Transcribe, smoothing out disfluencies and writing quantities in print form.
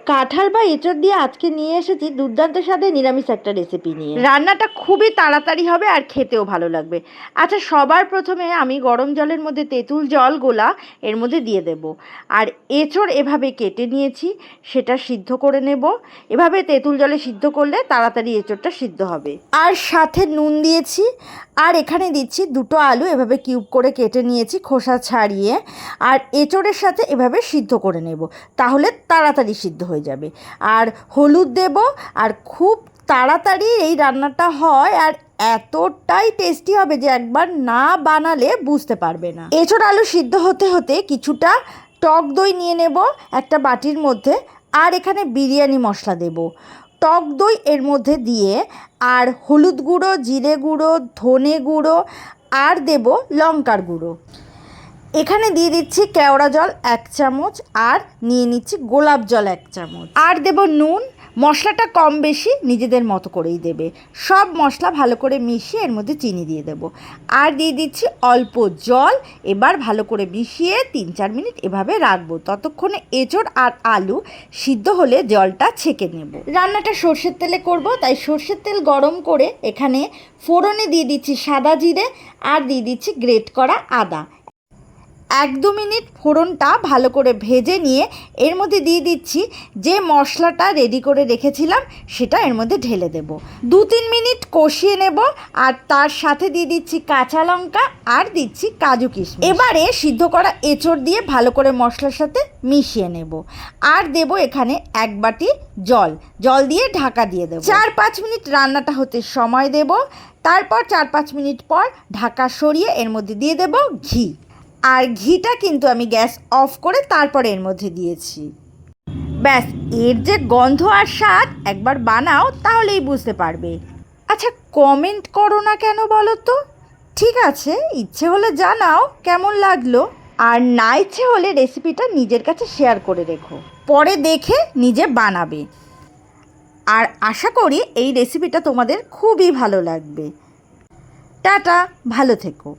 কাঁঠাল বা এঁচড় দিয়ে আজকে নিয়ে এসেছি দুর্দান্ত স্বাদে নিরামিষ একটা রেসিপি নিয়ে। রান্নাটা খুবই তাড়াতাড়ি হবে আর খেতেও ভালো লাগবে। আচ্ছা, সবার প্রথমে আমি গরম জলের মধ্যে তেঁতুল জল গোলা এর মধ্যে দিয়ে দেব। আর এঁচড় এভাবে কেটে নিয়েছি, সেটা সিদ্ধ করে নেব। এভাবে তেঁতুল জলে সিদ্ধ করলে তাড়াতাড়ি এঁচড়টা সিদ্ধ হবে। আর সাথে নুন দিয়েছি। আর এখানে দিচ্ছি দুটো আলু, এভাবে কিউব করে কেটে নিয়েছি খোসা ছাড়িয়ে। আর এঁচড়ের সাথে এভাবে সিদ্ধ করে নেব, তাহলে তাড়াতাড়ি সিদ্ধ হয়ে যাবে। আর হলুদ দেব। আর খুব তাড়াতাড়ি এই রান্নাটা হয় আর এতটাই টেস্টি হবে যে একবার না বানালে বুঝতে পারবে না। এঁচড় আলু সিদ্ধ হতে হতে কিছুটা টক দই নিয়ে নেব একটা বাটির মধ্যে। আর এখানে বিরিয়ানি মশলা দেব, টক দই এর মধ্যে দিয়ে। আর হলুদ গুঁড়ো, জিরে গুঁড়ো, ধনে গুঁড়ো, আর দেব লঙ্কার গুঁড়ো। এখানে দিয়ে দিচ্ছি কেওড়া জল 1 চামচ, আর নিয়ে নিচ্ছি গোলাপ জল 1 চামচ, আর দেব নুন। মশলাটা কম বেশি নিজেদের মতো করেই দেবে। সব মশলা ভালো করে মিশিয়ে এর মধ্যে চিনি দিয়ে দেব, আর দিয়ে দিচ্ছি অল্প জল। এবার ভালো করে মিশিয়ে 3-4 মিনিট এভাবে রাখবো, ততক্ষণে এঁচড় আর আলু সিদ্ধ হলে জলটা ছেঁকে নেব। রান্নাটা সর্ষের তেলে করব, তাই সর্ষের তেল গরম করে এখানে ফোড়নে দিয়ে দিচ্ছি সাদা জিরে, আর দিয়ে দিচ্ছি গ্রেট করা আদা। 1-2 মিনিট ফোড়নটা ভালো করে ভেজে নিয়ে এর মধ্যে দিয়ে দিচ্ছি যে মশলাটা রেডি করে রেখেছিলাম, সেটা এর মধ্যে ঢেলে দেব। 2-3 মিনিট কষিয়ে নেব, আর তার সাথে দিয়ে দিচ্ছি কাঁচা লঙ্কা, আর দিচ্ছি কাজু কিশমিশ। এবারে সিদ্ধ করা এঁচড় দিয়ে ভালো করে মশলার সাথে মিশিয়ে নেব। আর দেব এখানে 1 বাটি জল দিয়ে ঢাকা দিয়ে দেব। 4-5 মিনিট রান্নাটা হতে সময় দেব। তারপর 4-5 মিনিট পর ঢাকা সরিয়ে এর মধ্যে দিয়ে দেব ঘি। আর ঘিটা কিন্তু আমি গ্যাস অফ করে তারপরে এর মধ্যে দিয়েছি। ব্যাস, এর যে গন্ধ আর স্বাদ, একবার বানাও তাহলেই বুঝতে পারবে। আচ্ছা, কমেন্ট করো না কেন বলো তো? ঠিক আছে, ইচ্ছে হলে জানাও কেমন লাগলো, আর না ইচ্ছে হলে রেসিপিটা নিজের কাছে শেয়ার করে রেখো, পরে দেখে নিজে বানাবে। আর আশা করি এই রেসিপিটা তোমাদের খুবই ভালো লাগবে। টাটা, ভালো থেকো।